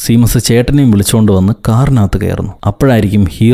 Seamus ചേട്ടനെയും വിളിച്ചുകൊണ്ട് വന്ന് കാറിനകത്ത് കയറുന്നു. അപ്പോഴായിരിക്കും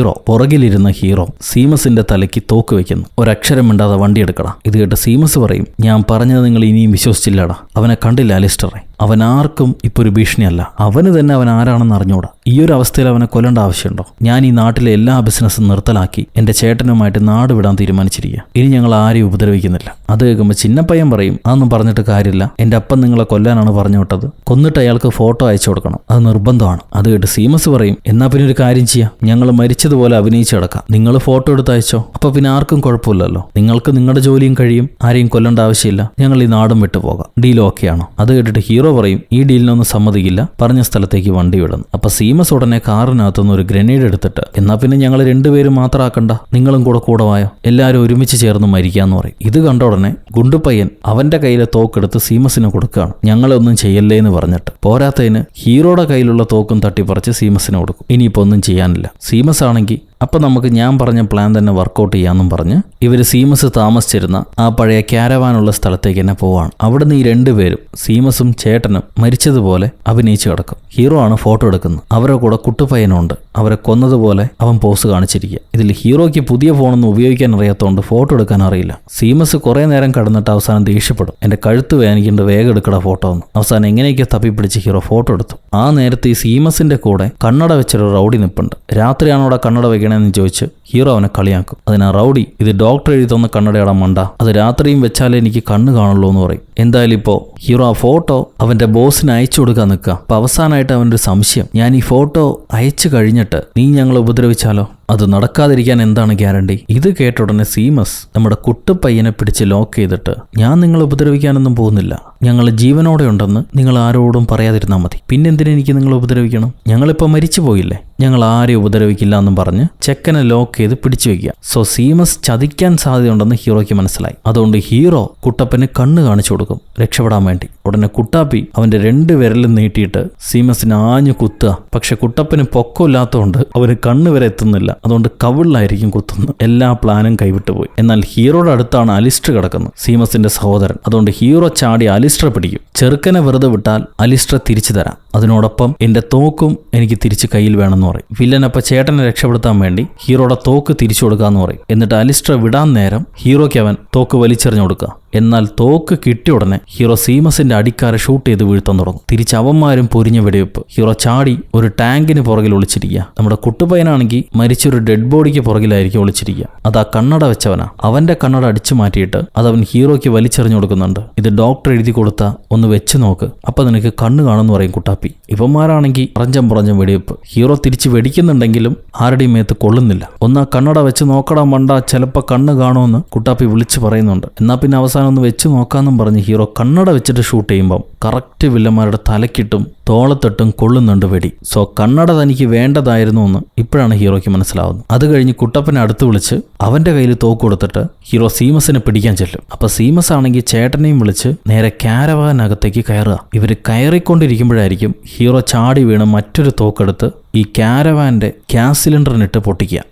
പുറകിലിരുന്ന ഹീറോ സീമസിന്റെ തലയ്ക്ക് തോക്ക് വെക്കുന്നു. ഒരക്ഷരം മിണ്ടാതെ വണ്ടി എടുക്കടാ. ഇത് കേട്ട് സീമസ് പറയും, ഞാൻ പറഞ്ഞത് നിങ്ങൾ ഇനിയും വിശ്വസിച്ചില്ലടാ. അവനെ കണ്ടില്ല അലിസ്റ്ററെ. അവൻ ആർക്കും ഇപ്പോൾ ഒരു ഭീഷണിയല്ല. അവന് തന്നെ അവൻ ആരാണെന്ന് അറിഞ്ഞൂടാ. ഈ ഒരു അവസ്ഥയിൽ അവനെ കൊല്ലേണ്ട ആവശ്യമുണ്ടോ? ഞാൻ ഈ നാട്ടിലെ എല്ലാ ബിസിനസ്സും നിർത്തലാക്കി എന്റെ ചേട്ടനുമായിട്ട് നാട് വിടാൻ തീരുമാനിച്ചിരിക്കുക. ഇനി ഞങ്ങൾ ആരെയും ഉപദ്രവിക്കുന്നില്ല. അത് കേൾക്കുമ്പോൾ ചിന്നപ്പയ്യൻ പറയും, അതൊന്നും പറഞ്ഞിട്ട് കാര്യമില്ല. എന്റെ അപ്പൻ നിങ്ങളെ കൊല്ലാനാണ് പറഞ്ഞു വിട്ടത്. കൊന്നിട്ട് അയാൾക്ക് ഫോട്ടോ അയച്ചു കൊടുക്കണം. അത് നിർബന്ധമാണ്. അത് കേട്ട് സീമസ് പറയും, എന്നാ പിന്നെ ഒരു കാര്യം ചെയ്യാം. ഞങ്ങൾ മരിച്ചതുപോലെ അഭിനയിച്ചു കിടക്കാം. നിങ്ങൾ ഫോട്ടോ എടുത്ത് അയച്ചോ. അപ്പൊ പിന്നെ ആർക്കും കുഴപ്പമില്ലല്ലോ. നിങ്ങൾക്ക് നിങ്ങളുടെ ജോലിയും കഴിയും. ആരെയും കൊല്ലേണ്ട ആവശ്യമില്ല. ഞങ്ങൾ ഈ നാടും വിട്ടു പോകാം. ഡീൽ ഓക്കെയാണോ? അത് കേട്ടിട്ട് ഹീറോ പറയും, ഈ ഡീലിനൊന്നും സമ്മതിക്കില്ല. പറഞ്ഞ സ്ഥലത്തേക്ക് വണ്ടി വിടുന്നു. അപ്പൊ സീമസ് ഉടനെ കാറിനകത്തുനിന്ന് ഒരു ഗ്രനേഡ് എടുത്തിട്ട്, എന്നാ പിന്നെ ഞങ്ങൾ രണ്ടുപേരും മാത്രമാക്കണ്ട, നിങ്ങളും കൂടെ വായോ, എല്ലാവരും ഒരുമിച്ച് ചേർന്ന് മരിക്കാന്ന് പറയും. ഇത് കണ്ട ഉടനെ ഗുണ്ടുപയ്യൻ അവന്റെ കയ്യിലെ തോക്കെടുത്ത് സീമസിന് കൊടുക്കുകയാണ്. ഞങ്ങളൊന്നും ചെയ്യല്ലേ എന്ന് പറഞ്ഞിട്ട്. പോരാത്തതിന് ഹീറോയുടെ കയ്യിലുള്ള തോക്കും തട്ടിപ്പറിച്ച് സീമസിന് കൊടുക്കും. ഇനിയിപ്പോ ഒന്നും ചെയ്യാനില്ല. സീമസ് ആണെങ്കിൽ അപ്പൊ നമുക്ക് ഞാൻ പറഞ്ഞ പ്ലാൻ തന്നെ വർക്കൗട്ട് ചെയ്യാമെന്നും പറഞ്ഞ് ഇവര് സീമസ് താമസിച്ചിരുന്ന ആ പഴയ ക്യാരവാനുള്ള സ്ഥലത്തേക്ക് തന്നെ പോവാണ്. അവിടുന്ന് ഈ രണ്ടുപേരും സീമസും ചേട്ടനും മരിച്ചതുപോലെ അഭിനയിച്ചു കിടക്കും. ഹീറോ ആണ് ഫോട്ടോ എടുക്കുന്നത്. അവരുടെ കൂടെ കുട്ടുപയ്യനുണ്ട്. അവരെ കൊന്നതുപോലെ അവൻ പോസ് കാണിച്ചിരിക്കുക. ഇതിൽ ഹീറോയ്ക്ക് പുതിയ ഫോണൊന്നും ഉപയോഗിക്കാൻ അറിയാത്തതുകൊണ്ട് ഫോട്ടോ എടുക്കാൻ അറിയില്ല. സീമസ് കുറെ നേരം കടന്നിട്ട് അവസാനം ദേഷ്യപ്പെടും, എന്റെ കഴുത്ത് വേദനിക്കുന്നുണ്ട്, വേഗം എടുക്കട ഫോട്ടോ എന്ന്. അവസാനം എങ്ങനെയൊക്കെ തപ്പിപ്പിടിച്ച് ഹീറോ ഫോട്ടോ എടുത്തു. ആ നേരത്തെ ഈ സീമസിന്റെ കൂടെ കണ്ണട വെച്ചൊരു റൗഡി നിപ്പുണ്ട്. രാത്രിയാണ് അവിടെ കണ്ണട എന്ന് ചോദിച്ച് ഹീറോ അവനെ കളിയാക്കും. അതിനാ റൗഡി, ഇത് ഡോക്ടർ എഴുതി തന്ന കണ്ണടയാടാ മണ്ട, അത് രാത്രിയും വെച്ചാലേ എനിക്ക് കണ്ണ് കാണുള്ളൂ എന്ന് പറയും. എന്തായാലും ഇപ്പോ ഹീറോ ആ ഫോട്ടോ അവന്റെ ബോസിന് അയച്ചു കൊടുക്കാൻ നിൽക്കുക. അപ്പൊ അവസാനമായിട്ട് അവന്റെ സംശയം, ഞാൻ ഈ ഫോട്ടോ അയച്ചു കഴിഞ്ഞിട്ട് നീ ഞങ്ങളെ ഉപദ്രവിച്ചാലോ? അത് നടക്കാതിരിക്കാൻ എന്താണ് ഗ്യാരണ്ടി? ഇത് കേട്ട ഉടനെ സീമസ് നമ്മുടെ കുട്ടുപയ്യനെ പിടിച്ച് ലോക്ക് ചെയ്തിട്ട്, ഞാൻ നിങ്ങളെ ഉപദ്രവിക്കാനൊന്നും പോകുന്നില്ല, ഞങ്ങൾ ജീവനോടെ ഉണ്ടെന്ന് നിങ്ങൾ ആരോടും പറയാതിരുന്നാൽ മതി. പിന്നെന്തിനെനിക്ക് നിങ്ങളെ ഉപദ്രവിക്കണം? ഞങ്ങളിപ്പോൾ മരിച്ചു പോയില്ലേ, ഞങ്ങൾ ആരെയും ഉപദ്രവിക്കില്ല എന്നും പറഞ്ഞ് ചെക്കനെ ലോക്ക് ചെയ്ത് പിടിച്ചു വെക്കുക. സോ സീമസ് ചതിക്കാൻ സാധ്യതയുണ്ടെന്ന് ഹീറോയ്ക്ക് മനസ്സിലായി. അതുകൊണ്ട് ഹീറോ കുട്ടപ്പന് കണ്ണ് കാണിച്ചു കൊടുക്കും രക്ഷപ്പെടാൻ വേണ്ടി. ഉടനെ കുട്ടാപ്പി അവന്റെ 2 വിരലും നീട്ടിയിട്ട് സീമസിന് ആഞ്ഞു കുത്തുക. പക്ഷെ കുട്ടപ്പന് പൊക്കമില്ലാത്തതുകൊണ്ട് അവന് കണ്ണ് വരെ എത്തുന്നില്ല. അതുകൊണ്ട് കവിളിലായിരിക്കും കുത്തുന്നത്. എല്ലാ പ്ലാനും കൈവിട്ടുപോയി. എന്നാൽ ഹീറോയുടെ അടുത്താണ് അലിസ്റ്റർ കിടക്കുന്നത്, സീമസിന്റെ സഹോദരൻ. അതുകൊണ്ട് ഹീറോ ചാടി അലിസ്റ്റർ പിടിക്കും. ചെറുക്കനെ വെറുതെ വിട്ടാൽ അലിസ്റ്റർ തിരിച്ചു തരാം, അതിനോടൊപ്പം എന്റെ തോക്കും എനിക്ക് തിരിച്ച് കയ്യിൽ വേണമെന്ന് പറയും. വില്ലൻ അപ്പൊ ചേട്ടനെ രക്ഷപ്പെടുത്താൻ വേണ്ടി ഹീറോയുടെ തോക്ക് തിരിച്ചു കൊടുക്കാന്ന് പറയും. എന്നിട്ട് അലിസ്റ്റർ വിടാൻ നേരം ഹീറോയ്ക്ക് അവൻ തോക്ക് വലിച്ചെറിഞ്ഞു കൊടുക്കുക. എന്നാൽ തോക്ക് കിട്ടിയ ഉടനെ ഹീറോ സീമസിന്റെ അടിക്കാരെ ഷൂട്ട് ചെയ്ത് വീഴ്ത്താൻ തുടങ്ങും. തിരിച്ച് അവന്മാരും പൊരിഞ്ഞ വെടിവെപ്പ്. ഹീറോ ചാടി ഒരു ടാങ്കിന് പുറകിൽ ഒളിച്ചിരിക്കുക. നമ്മുടെ കുട്ടുപയ്യനാണെങ്കിൽ മരിച്ചൊരു ഡെഡ് ബോഡിക്ക് പുറകിലായിരിക്കും ഒളിച്ചിരിക്കുക. അത് ആ കണ്ണട വെച്ചവനാ. അവന്റെ കണ്ണട അടിച്ചു മാറ്റിയിട്ട് അതവൻ ഹീറോയ്ക്ക് വലിച്ചെറിഞ്ഞു കൊടുക്കുന്നുണ്ട്. ഇത് ഡോക്ടർ എഴുതി കൊടുത്ത ഒന്ന് വെച്ച് നോക്ക്, അപ്പൊ നിനക്ക് കണ്ണ് കാണുമെന്ന് പറയും കുട്ടാപ്പി. ഇവന്മാരാണെങ്കിൽ പുറഞ്ഞം വെടിവെപ്പ്. ഹീറോ തിരിച്ച് വെടിക്കുന്നുണ്ടെങ്കിലും ആരുടെയും മേത്ത് കൊള്ളുന്നില്ല. ഒന്ന് ആ കണ്ണട വെച്ച് നോക്കടാ മണ്ട, ചിലപ്പോൾ കണ്ണ് കാണുമെന്ന് കുട്ടാപ്പി വിളിച്ച് പറയുന്നുണ്ട്. എന്നാ പിന്നെ അവസാനം ഒന്ന് വെച്ച് നോക്കാന്നും പറഞ്ഞ് ഹീറോ കണ്ണട വെച്ചിട്ട് ഷൂട്ട് ചെയ്യുമ്പം കറക്റ്റ് വില്ലന്മാരുടെ തലക്കിട്ടും തോളത്തിട്ടും കൊള്ളുന്നുണ്ട് വെടി. സോ കണ്ണട തനിക്ക് വേണ്ടതായിരുന്നു എന്ന് ഇപ്പോഴാണ് ഹീറോയ്ക്ക് മനസ്സിലാവുന്നത്. അത് കഴിഞ്ഞ് കുട്ടപ്പനെ അടുത്ത് വിളിച്ച് അവന്റെ കയ്യിൽ തോക്ക് കൊടുത്തിട്ട് ഹീറോ സീമസിനെ പിടിക്കാൻ ചെല്ലും. അപ്പൊ സീമസ് ആണെങ്കിൽ ചേട്ടനെയും വിളിച്ച് നേരെ ക്യാരവാനകത്തേക്ക് കയറുക. ഇവര് കയറിക്കൊണ്ടിരിക്കുമ്പോഴായിരിക്കും ഹീറോ ചാടി വീണ് മറ്റൊരു തോക്കെടുത്ത് ഈ ക്യാരവാന്റെ ഗ്യാസ് സിലിണ്ടറിനിട്ട് പൊട്ടിക്കുക.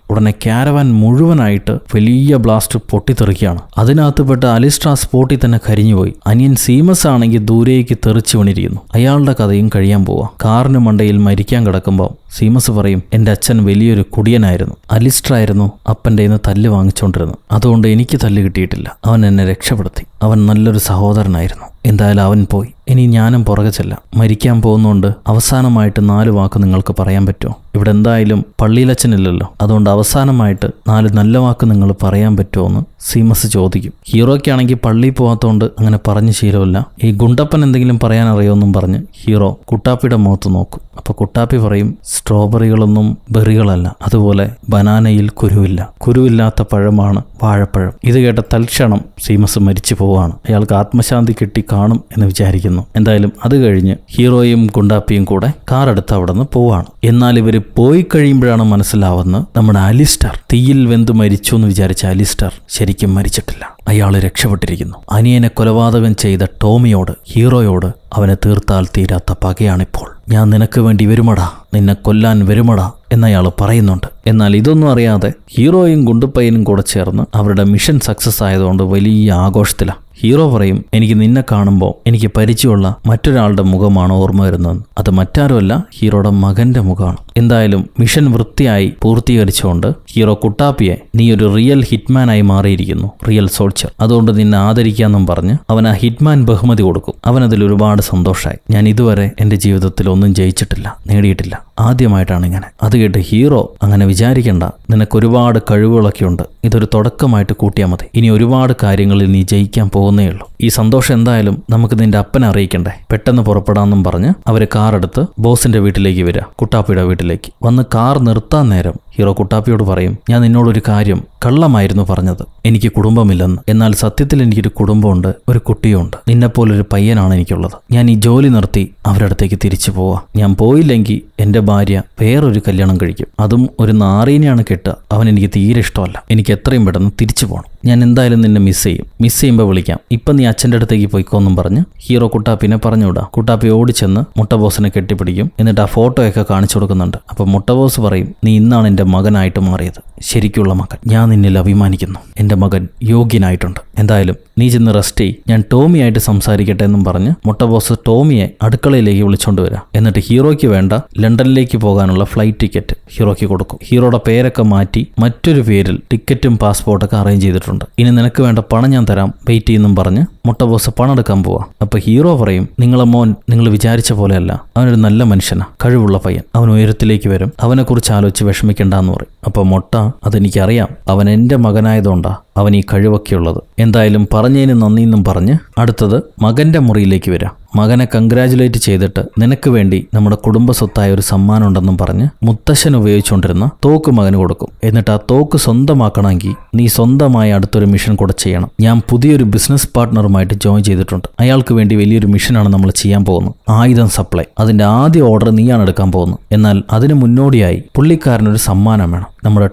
ഉടനെ ക്യാരവാൻ മുഴുവനായിട്ട് വലിയ ബ്ലാസ്റ്റ് പൊട്ടിത്തെറിക്കുകയാണ്. അതിനകത്ത് പെട്ട അലിസ്റ്റർ ആ സ്പോട്ടിൽ തന്നെ കരിഞ്ഞുപോയി. അനിയൻ സീമസ് ആണെങ്കിൽ ദൂരേക്ക് തെറിച്ചു വീണിരിക്കുന്നു. അയാളുടെ കഥയും കഴിയാൻ പോവാ. കാറിന് മണ്ടയിൽ മരിക്കാൻ കിടക്കുമ്പോൾ സീമസ് പറയും, എന്റെ അച്ഛൻ വലിയൊരു കുടിയനായിരുന്നു. അലിസ്റ്റർ ആയിരുന്നു അപ്പൻ്റെ കയ്യിൽ നിന്ന് തല്ല് വാങ്ങിച്ചുകൊണ്ടിരുന്നു. അതുകൊണ്ട് എനിക്ക് തല്ല് കിട്ടിയിട്ടില്ല. അവൻ എന്നെ രക്ഷപ്പെടുത്തി. അവൻ നല്ലൊരു സഹോദരനായിരുന്നു. എന്തായാലും അവൻ പോയി. ഇനി ഞാനും പുറകെ ചെല്ലാം. മരിക്കാൻ പോകുന്നതുകൊണ്ട് അവസാനമായിട്ട് 4 വാക്ക് നിങ്ങൾക്ക് പറയാൻ പറ്റുമോ? ഇവിടെ എന്തായാലും പള്ളിയിലച്ഛനില്ലല്ലോ. അതുകൊണ്ട് അവസാനമായിട്ട് 4 നല്ല വാക്ക് നിങ്ങൾ പറയാൻ പറ്റുമോ എന്ന് സീമസ് ചോദിക്കും. ഹീറോയ്ക്കാണെങ്കിൽ പള്ളിയിൽ പോകാത്തതുകൊണ്ട് അങ്ങനെ പറഞ്ഞു ശീലമില്ല. ഈ ഗുണ്ടപ്പൻ എന്തെങ്കിലും പറയാൻ അറിയുമെന്നും പറഞ്ഞ് ഹീറോ കുട്ടാപ്പിയുടെ മുഖത്ത് നോക്കും. അപ്പൊ കുട്ടാപ്പി പറയും, സ്ട്രോബെറികളൊന്നും ബെറികളല്ല, അതുപോലെ ബനാനയിൽ കുരുവില്ല, കുരുവില്ലാത്ത പഴമാണ് വാഴപ്പഴം. ഇത് കേട്ട തൽക്ഷണം സീമസ് മരിച്ചു പോവാണ്. അയാൾക്ക് ആത്മശാന്തി കിട്ടി കാണും എന്ന് വിചാരിക്കുന്നു. എന്തായാലും അത് കഴിഞ്ഞ് ഹീറോയും ഗുണ്ടാപ്പിയും കൂടെ കാർ എടുത്ത് അവിടെ നിന്ന് പോവാണ്. എന്നാൽ ഇവര് പോയി കഴിയുമ്പോഴാണ് മനസ്സിലാവുന്നത്, നമ്മുടെ അലിസ്റ്റർ തീയിൽ വെന്ത് മരിച്ചു എന്ന് വിചാരിച്ച അലിസ്റ്റർ ശരിക്കും മരിച്ചിട്ടില്ല. അയാൾ രക്ഷപ്പെട്ടിരിക്കുന്നു. അനിയനെ കൊലപാതകം ചെയ്ത ടോമിയോട്, ഹീറോയോട് അവനെ തീർത്താൽ തീരാത്ത പകയാണിപ്പോൾ. ഞാൻ നിനക്ക് വേണ്ടി വരുമടാ, നിന്നെ കൊല്ലാൻ വരുമടാ എന്നയാൾ പറയുന്നുണ്ട്. എന്നാൽ ഇതൊന്നും അറിയാതെ ഹീറോയും ഗുണ്ടുപ്പയ്യനും കൂടെ ചേർന്ന് അവരുടെ മിഷൻ സക്സസ് ആയതുകൊണ്ട് വലിയ ആഘോഷത്തിലാണ്. ഹീറോ പറയും, എനിക്ക് നിന്നെ കാണുമ്പോൾ എനിക്ക് പരിചയമുള്ള മറ്റൊരാളുടെ മുഖമാണ് ഓർമ്മ വരുന്നത്. അത് മറ്റാരുമല്ല, ഹീറോയുടെ മകന്റെ മുഖമാണ്. എന്തായാലും മിഷൻ വൃത്തിയായി പൂർത്തീകരിച്ചുകൊണ്ട് ഹീറോ കുട്ടാപ്പിയെ, നീ ഒരു റിയൽ ഹിറ്റ്മാനായി മാറിയിരിക്കുന്നു, റിയൽ സോൾജർ, അതുകൊണ്ട് നിന്നെ ആദരിക്കാമെന്നും പറഞ്ഞ് അവൻ ആ ഹിറ്റ്മാൻ ബഹുമതി കൊടുക്കും. അവനതിൽ ഒരുപാട് സന്തോഷമായി. ഞാൻ ഇതുവരെ എൻ്റെ ജീവിതത്തിൽ ഒന്നും ജയിച്ചിട്ടില്ല, നേടിയിട്ടില്ല, ആദ്യമായിട്ടാണ് ഇങ്ങനെ. അത് കേട്ട് ഹീറോ, അങ്ങനെ വിചാരിക്കേണ്ട, നിനക്ക് ഒരുപാട് കഴിവുകളൊക്കെ ഉണ്ട്, ഇതൊരു തുടക്കമായിട്ട് കൂട്ടിയാൽ മതി, ഇനി ഒരുപാട് കാര്യങ്ങളിൽ നീ ജയിക്കാൻ പോകുന്നേ ഉള്ളൂ. ഈ സന്തോഷം എന്തായാലും നമുക്ക് നിന്റെ അപ്പനെ അറിയിക്കണ്ടേ, പെട്ടെന്ന് പുറപ്പെടാമെന്നും പറഞ്ഞ് അവര് കാർ എടുത്ത് ബോസിന്റെ വീട്ടിലേക്ക് വരിക, കുട്ടാപ്പിയുടെ വീട്ടിലേക്ക് വന്ന് കാർ നിർത്താൻ നേരം ഹീറോ കുട്ടാപ്പിയോട് പറയും, ഞാൻ നിന്നോടൊരു കാര്യം കള്ളമായിരുന്നു പറഞ്ഞത്, എനിക്ക് കുടുംബമില്ലെന്ന്. എന്നാൽ സത്യത്തിൽ എനിക്കൊരു കുടുംബമുണ്ട്, ഒരു കുട്ടിയുണ്ട്, നിന്നെപ്പോലൊരു പയ്യനാണ് എനിക്കുള്ളത്. ഞാൻ ഈ ജോലി നിർത്തി അവരുടെ അടുത്തേക്ക് തിരിച്ചു പോവാ. ഞാൻ പോയില്ലെങ്കിൽ എൻ്റെ ഭാര്യ വേറൊരു കല്യാണം കഴിക്കും, അതും ഒരു നാറീനെയാണ് കെട്ടുക. അവൻ എനിക്ക് തീരെ ഇഷ്ടമല്ല. എനിക്ക് എത്രയും പെട്ടെന്ന് തിരിച്ചു പോകണം. ഞാൻ എന്തായാലും നിന്നെ മിസ് ചെയ്യുമ്പോൾ വിളിക്കാം. ഇപ്പം നീ അച്ഛൻ്റെ അടുത്തേക്ക് പോയിക്കോന്നും പറഞ്ഞ് ഹീറോ കുട്ടാപ്പിനെ പറഞ്ഞുവിടാ. കുട്ടാപ്പി ഓടിച്ചെന്ന് മുട്ടബോസിനെ കെട്ടിപ്പിടിക്കും. എന്നിട്ട് ആ ഫോട്ടോയൊക്കെ കാണിച്ചു കൊടുക്കുന്നുണ്ട്. അപ്പം മുട്ടബോസ് പറയും, നീ ഇന്നാണ് എൻ്റെ മകനായിട്ട് മാറിയത്, ശരിക്കുള്ള മകൻ. ഞാൻ നിന്നിൽ അഭിമാനിക്കുന്നു. എൻ്റെ മകൻ യോഗ്യനായിട്ടുണ്ട്. എന്തായാലും നീ ചെന്ന് റെസ്റ്റ് ചെയ്യ്, ഞാൻ ടോമിയായിട്ട് സംസാരിക്കട്ടെ എന്നും പറഞ്ഞ് മുട്ടബോസ് ടോമിയെ അടുക്കളയിലേക്ക് വിളിച്ചോണ്ട് വരാം. എന്നിട്ട് ഹീറോയ്ക്ക് വേണ്ട ലണ്ടനിലേക്ക് പോകാനുള്ള ഫ്ലൈറ്റ് ടിക്കറ്റ് ഹീറോയ്ക്ക് കൊടുക്കും. ഹീറോയുടെ പേരൊക്കെ മാറ്റി മറ്റൊരു പേരിൽ ടിക്കറ്റും പാസ്പോർട്ടൊക്കെ അറേഞ്ച് ചെയ്തിട്ടുണ്ട്. ഇനി നിനക്ക് വേണ്ട പണം ഞാൻ തരാം, വെയിറ്റ് ചെയ്യുന്നും പറഞ്ഞ് മുട്ടബോസ് പണം എടുക്കാൻ പോവാ. അപ്പൊ ഹീറോ പറയും, നിങ്ങളെ മോൻ നിങ്ങൾ വിചാരിച്ച പോലെയല്ല, അവനൊരു നല്ല മനുഷ്യനാ, കഴിവുള്ള പയ്യൻ, അവൻ ഉയരത്തിലേക്ക് വരും, അവനെക്കുറിച്ച് ആലോചിച്ച് വിഷമിക്കണ്ടെന്ന് പറയും. അപ്പൊ മൊട്ട, അതെനിക്കറിയാം, അവൻ എൻ്റെ മകനായതുകൊണ്ടാ അവൻ ഈ കഴിവൊക്കെ ഉള്ളത്. എന്തായാലും പറഞ്ഞതിന് നന്ദിയെന്നും പറഞ്ഞ് അടുത്തത് മകന്റെ മുറിയിലേക്ക് വരാം. മകനെ കൺഗ്രാജുലേറ്റ് ചെയ്തിട്ട് നിനക്ക് വേണ്ടി നമ്മുടെ കുടുംബ സ്വത്തായ ഒരു സമ്മാനം ഉണ്ടെന്നും പറഞ്ഞ് മുത്തശ്ശൻ ഉപയോഗിച്ചുകൊണ്ടിരുന്ന തോക്ക് മകന് കൊടുക്കും. എന്നിട്ട് ആ തോക്ക് സ്വന്തമാക്കണമെങ്കിൽ നീ സ്വന്തമായി അടുത്തൊരു മിഷൻ കൂടെ ചെയ്യണം. ഞാൻ പുതിയൊരു ബിസിനസ് പാർട്ട്ണറുമായിട്ട് ജോയിൻ ചെയ്തിട്ടുണ്ട്. അയാൾക്ക് വേണ്ടി വലിയൊരു മിഷനാണ് നമ്മൾ ചെയ്യാൻ പോകുന്നത്, ആയുധം സപ്ലൈ. അതിന്റെ ആദ്യ ഓർഡർ നീയാണ് എടുക്കാൻ പോകുന്നത്. എന്നാൽ അതിന് മുന്നോടിയായി പുള്ളിക്കാരനൊരു സമ്മാനം വേണം, നമ്മുടെ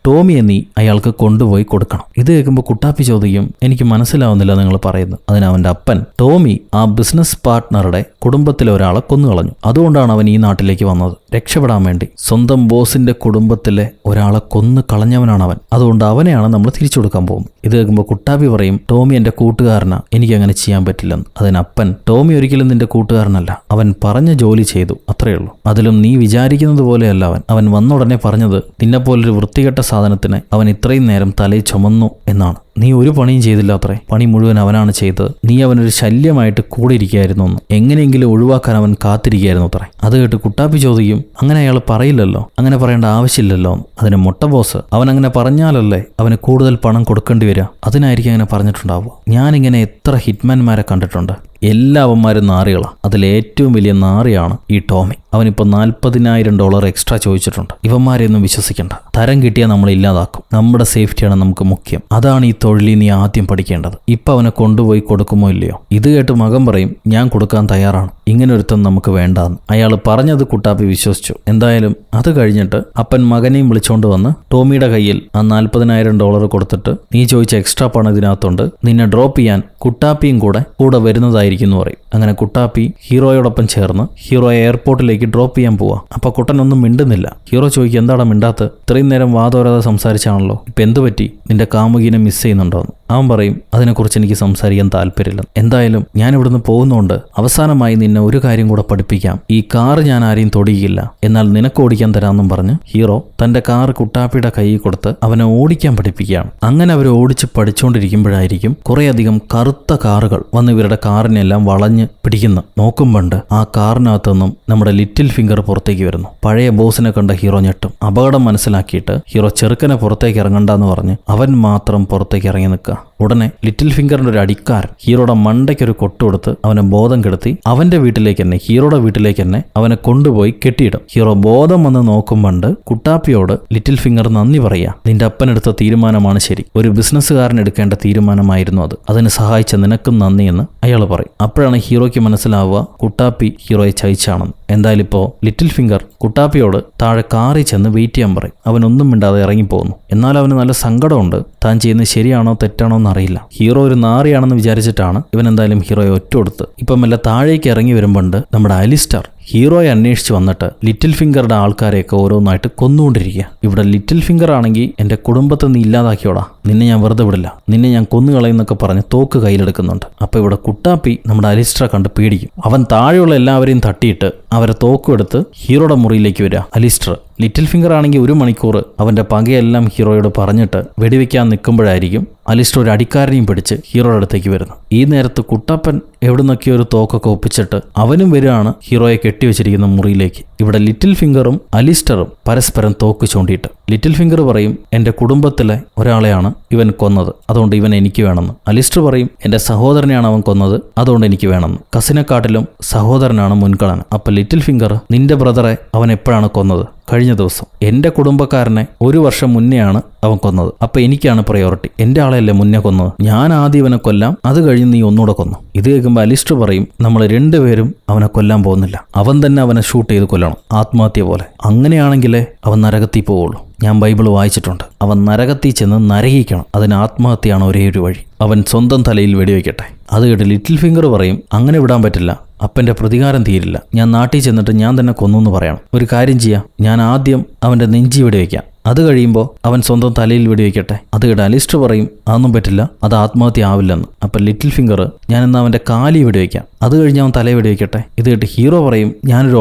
ടോമിയെ നീ അയാൾക്ക് കൊണ്ടുപോയി കൊടുക്കണം. ഇത് കേൾക്കുമ്പോൾ കുട്ടാപ്പി ചോദിക്കും, എനിക്ക് മനസ്സിലാവുന്നില്ല നിങ്ങൾ പറയുന്നത്. അതിന് അവന്റെ അപ്പൻ, ടോമി ആ ബിസിനസ് പാർട്ട്ണറുടെ കുടുംബത്തിലെ ഒരാളെ കൊന്നുകളഞ്ഞു, അതുകൊണ്ടാണ് അവൻ ഈ നാട്ടിലേക്ക് വന്നത്. രക്ഷപ്പെടാൻ വേണ്ടി സ്വന്തം ബോസിന്റെ കുടുംബത്തിലെ ഒരാളെ കൊന്നു കളഞ്ഞവനാണ് അവൻ, അതുകൊണ്ട് അവനെയാണ് നമ്മൾ തിരിച്ചു കൊടുക്കാൻ പോകുന്നത്. ഇത് കേൾക്കുമ്പോൾ കുട്ടാപ്പി പറയും, ടോമി എന്റെ കൂട്ടുകാരനാ, എനിക്ക് അങ്ങനെ ചെയ്യാൻ പറ്റില്ലെന്ന്. അതിനപ്പൻ, ടോമി ഒരിക്കലും നിന്റെ കൂട്ടുകാരനല്ല, അവൻ പറഞ്ഞ ജോലി ചെയ്തു, അത്രയേ ഉള്ളൂ. അതിലും നീ വിചാരിക്കുന്നത് പോലെയല്ല അവൻ വന്ന ഉടനെ പറഞ്ഞത് നിന്നെപ്പോലൊരു വൃത്തികെട്ട സാധനത്തിന് അവൻ ഇത്രയും നേരം തലയിൽ ചുമന്നു എന്നാണ്. നീ ഒരു പണിയും ചെയ്തില്ല അത്രേ, പണി മുഴുവൻ അവനാണ് ചെയ്തത്. നീ അവനൊരു ശല്യമായിട്ട് കൂടെ ഇരിക്കുകയായിരുന്നു എന്ന്, എങ്ങനെയെങ്കിലും ഒഴിവാക്കാൻ അവൻ കാത്തിരിക്കുകയായിരുന്നു അത്രേ. അത് കേട്ട് കുട്ടാപ്പി ചോദിക്കും, അങ്ങനെ അയാൾ പറയില്ലല്ലോ, അങ്ങനെ പറയേണ്ട ആവശ്യമില്ലല്ലോ. അതിന് മുട്ടബോസ്, അവൻ അങ്ങനെ പറഞ്ഞാലല്ലേ അവന് കൂടുതൽ പണം കൊടുക്കേണ്ടി വരിക, അതിനായിരിക്കും അങ്ങനെ പറഞ്ഞിട്ടുണ്ടാവുക. ഞാനിങ്ങനെ എത്ര ഹിറ്റ്മാൻമാരെ കണ്ടിട്ടുണ്ട്, എല്ലാവന്മാരും നാറികളാണ്. അതിലേറ്റവും വലിയ നാറിയാണ് ഈ ടോമി. അവനിപ്പോൾ $40,000 എക്സ്ട്രാ ചോദിച്ചിട്ടുണ്ട്. ഇവന്മാരെയൊന്നും വിശ്വസിക്കണ്ട, തരം കിട്ടിയാൽ നമ്മൾ ഇല്ലാതാക്കും. നമ്മുടെ സേഫ്റ്റിയാണ് നമുക്ക് മുഖ്യം. അതാണ് ഈ തൊഴിലിൽ നീ ആദ്യം പഠിക്കേണ്ടത്. ഇപ്പം അവനെ കൊണ്ടുപോയി കൊടുക്കുമോ ഇല്ലയോ? ഇത് കേട്ട് മകൻ പറയും, ഞാൻ കൊടുക്കാൻ തയ്യാറാണ്, ഇങ്ങനെ ഒരുത്തം നമുക്ക് വേണ്ടാന്ന്. അയാൾ പറഞ്ഞത് കുട്ടാപ്പി വിശ്വസിച്ചു. എന്തായാലും അത് കഴിഞ്ഞിട്ട് അപ്പൻ മകനെയും വിളിച്ചോണ്ട് വന്ന് ടോമിയുടെ കയ്യിൽ ആ $40,000 കൊടുത്തിട്ട്, നീ ചോദിച്ച എക്സ്ട്രാ പണം ഇതിനകത്തുണ്ട്, നിന്നെ ഡ്രോപ്പ് ചെയ്യാൻ കുട്ടാപ്പിയും കൂടെ വരുന്നതായിരിക്കും എന്ന് പറയും. അങ്ങനെ കുട്ടാപ്പി ഹീറോയോടൊപ്പം ചേർന്ന് ഹീറോയെ എയർപോർട്ടിലേക്ക് ഡ്രോപ്പ് ചെയ്യാൻ പോവാ. അപ്പൊ കുട്ടനൊന്നും മിണ്ടുന്നില്ല. ഹീറോ ചോദിക്കും, എന്താടാ മിണ്ടാത്ത്, ഇത്രയും നേരം വാതോരാതെ സംസാരിച്ചാണല്ലോ, ഇപ്പൊ എന്ത് പറ്റി, നിന്റെ കാമുകിനെ മിസ് ചെയ്യുന്നുണ്ടോന്ന്? അവൻ പറയും, അതിനെക്കുറിച്ച് എനിക്ക് സംസാരിക്കാൻ താല്പര്യമില്ല. എന്തായാലും ഞാൻ ഇവിടുന്ന് പോകുന്നതുകൊണ്ട് അവസാനമായി നിന്നെ ഒരു കാര്യം കൂടെ പഠിപ്പിക്കാം. ഈ കാർ ഞാൻ ആരെയും തൊടിയില്ല, എന്നാൽ നിനക്ക് ഓടിക്കാൻ തരാമെന്നും പറഞ്ഞ് ഹീറോ തന്റെ കാർ കുട്ടാപ്പിയുടെ കയ്യിൽ കൊടുത്ത് അവനെ ഓടിക്കാൻ പഠിപ്പിക്കുകയാണ്. അങ്ങനെ അവർ ഓടിച്ച് പഠിച്ചുകൊണ്ടിരിക്കുമ്പോഴായിരിക്കും കുറേയധികം കറുത്ത കാറുകൾ വന്ന് ഇവരുടെ കാറിനെല്ലാം വളഞ്ഞ് പിടിക്കുന്നു. നോക്കുമ്പോണ്ട് ആ കാറിനകത്തുനിന്നും നമ്മുടെ ലിറ്റിൽ ഫിംഗർ പുറത്തേക്ക് വരുന്നു. പഴയ ബോസിനെ കണ്ട ഹീറോ ഞെട്ടും. അപകടം മനസ്സിലാക്കിയിട്ട് ഹീറോ ചെറുക്കനെ പുറത്തേക്ക് ഇറങ്ങണ്ടെന്ന് പറഞ്ഞ് അവൻ മാത്രം പുറത്തേക്ക് ഇറങ്ങി നിൽക്കുക. ഉടനെ ലിറ്റിൽ ഫിംഗറിന്റെ ഒരു അടിക്കാരൻ ഹീറോയുടെ മണ്ടയ്ക്കൊരു കൊട്ടുകൊടുത്ത് അവനെ ബോധം കെടുത്തി അവന്റെ വീട്ടിലേക്ക് തന്നെ, ഹീറോയുടെ വീട്ടിലേക്ക് തന്നെ അവനെ കൊണ്ടുപോയി കെട്ടിയിടും. ഹീറോ ബോധം വന്ന് നോക്കുമ്പോണ്ട് കുട്ടാപ്പിയോട് ലിറ്റിൽ ഫിംഗർ നന്ദി പറയാ, നിന്റെ അപ്പനെടുത്ത തീരുമാനമാണ് ശരി, ഒരു ബിസിനസ്സുകാരൻ എടുക്കേണ്ട തീരുമാനമായിരുന്നു അത്, അതിന് സഹായിച്ച നിനക്കും നന്ദിയെന്ന് അയാൾ പറയും. അപ്പോഴാണ് ഹീറോയ്ക്ക് മനസ്സിലാവുക കുട്ടാപ്പി ഹീറോയെ ചതിച്ചാണെന്ന്. എന്തായാലും ഇപ്പോൾ ലിറ്റിൽ ഫിംഗർ കുട്ടാപ്പിയോട് താഴെ കാറിൽ ചെന്ന് വെയിറ്റ് ചെയ്യാൻ പറയും. അവനൊന്നും മിണ്ടാതെ ഇറങ്ങിപ്പോകുന്നു. എന്നാൽ അവന് നല്ല സങ്കടമുണ്ട്, താൻ ചെയ്യുന്നത് ശരിയാണോ തെറ്റാണോ എന്നറിയില്ല. ഹീറോ ഒരു നാറിയാണെന്ന് വിചാരിച്ചിട്ടാണ് ഇവൻ എന്തായാലും ഹീറോയെ ഒറ്റ കൊടുത്ത് ഇപ്പം മെല്ലെ താഴേക്ക് ഇറങ്ങി വരുമ്പോണ്ട് നമ്മുടെ അലിസ്റ്റർ ഹീറോയെ അന്വേഷിച്ച് വന്നിട്ട് ലിറ്റിൽ ഫിംഗറുടെ ആൾക്കാരെയൊക്കെ ഓരോന്നായിട്ട് കൊന്നുകൊണ്ടിരിക്കുക. ഇവിടെ ലിറ്റിൽ ഫിംഗർ ആണെങ്കിൽ എൻ്റെ കുടുംബത്തെ നീ ഇല്ലാതാക്കിയോടാ, നിന്നെ ഞാൻ വെറുതെ വിടില്ല, നിന്നെ ഞാൻ കൊന്നുകളയെന്നൊക്കെ പറഞ്ഞ് തോക്ക് കയ്യിലെടുക്കുന്നുണ്ട്. അപ്പോൾ ഇവിടെ കുട്ടാപ്പി നമ്മുടെ അലിസ്റ്ററെ കണ്ട് പേടിക്കും. അവൻ താഴെയുള്ള എല്ലാവരെയും തട്ടിയിട്ട് അവരെ തോക്കുമെടുത്ത് ഹീറോയുടെ മുറിയിലേക്ക് വരിക. അലിസ്റ്റർ ലിറ്റിൽ ഫിംഗർ ആണെങ്കിൽ 1 മണിക്കൂർ അവൻ്റെ പകയെല്ലാം ഹീറോയോട് പറഞ്ഞിട്ട് വെടിവെക്കാൻ നിൽക്കുമ്പോഴായിരിക്കും അലിസ്റ്റർ ഒരു അടിക്കാരനെയും പിടിച്ച് ഹീറോയുടെ അടുത്തേക്ക് വരുന്നു. ഈ നേരത്ത് കുട്ടപ്പൻ എവിടുന്നൊക്കെയോ ഒരു തോക്കൊക്കെ ഒപ്പിച്ചിട്ട് അവനും വരികയാണ് ഹീറോയെ കെട്ടിവെച്ചിരിക്കുന്ന മുറിയിലേക്ക്. ഇവിടെ ലിറ്റിൽ ഫിംഗറും അലിസ്റ്ററും പരസ്പരം തോക്ക് ചൂണ്ടിയിട്ട് ലിറ്റിൽ ഫിംഗർ പറയും, എൻ്റെ കുടുംബത്തിലെ ഒരാളെയാണ് ഇവൻ കൊന്നത്, അതുകൊണ്ട് ഇവൻ എനിക്ക് വേണമെന്ന്. അലിസ്റ്റർ പറയും, എൻ്റെ സഹോദരനെയാണ് അവൻ കൊന്നത്, അതുകൊണ്ട് എനിക്ക് വേണമെന്ന്. കസിനെക്കാട്ടിലും സഹോദരനാണ് മുൻഗണന. അപ്പം ലിറ്റിൽ ഫിംഗർ, നിന്റെ ബ്രദറെ അവൻ എപ്പോഴാണ് കൊന്നത്? കഴിഞ്ഞ ദിവസം. എൻ്റെ കുടുംബക്കാരനെ 1 വർഷം മുന്നെയാണ് അവൻ കൊന്നത്. അപ്പം എനിക്കാണ് പ്രയോറിറ്റി. എൻ്റെ ആളെയല്ലേ മുന്നേ കൊന്നത്, ഞാൻ ആദ്യം ഇവനെ കൊല്ലാം, അത് കഴിഞ്ഞ് നീ ഒന്നുകൂടെ കൊന്നു. ഇത് കേൾക്കുമ്പോൾ അലിസ്റ്റർ പറയും, നമ്മൾ 2 പേരും അവനെ കൊല്ലാൻ പോകുന്നില്ല, അവൻ തന്നെ അവനെ ഷൂട്ട് ചെയ്ത് കൊല്ലണം, ആത്മഹത്യ പോലെ. അങ്ങനെയാണെങ്കിലേ അവൻ നരകത്തിൽ പോവുള്ളൂ. ഞാൻ ബൈബിൾ വായിച്ചിട്ടുണ്ട്, അവൻ നരകത്തിൽ ചെന്ന് നരകിക്കണം, അതിന് ആത്മഹത്യയാണ് ഒരേ ഒരു വഴി. അവൻ സ്വന്തം തലയിൽ വെടിവെക്കട്ടെ. അത് കേട്ട് ലിറ്റിൽ ഫിംഗർ പറയും, അങ്ങനെ വിടാൻ പറ്റില്ല, അപ്പൻ്റെ പ്രതികാരം തീരില്ല, ഞാൻ നാട്ടിൽ ചെന്നിട്ട് ഞാൻ തന്നെ കൊന്നു എന്ന് പറയണം. ഒരു കാര്യം ചെയ്യാം, ഞാൻ ആദ്യം അവൻ്റെ നെഞ്ചി വെടിവെക്കാം, അത് കഴിയുമ്പോൾ അവൻ സ്വന്തം തലയിൽ വെടിവെക്കട്ടെ. അത് കേട്ട് അലിസ്റ്റർ പറയും, അതൊന്നും പറ്റില്ല, അത് ആത്മഹത്യ ആവില്ലെന്ന്. അപ്പം ലിറ്റിൽ ഫിംഗർ, ഞാൻ എന്നാൽ അവൻ്റെ കാലി വെടിവെക്കാം, അത് കഴിഞ്ഞ് അവൻ തലയിൽ വെടിവെക്കട്ടെ. ഇത് കേട്ട് ഹീറോ പറയും, ഞാനൊരു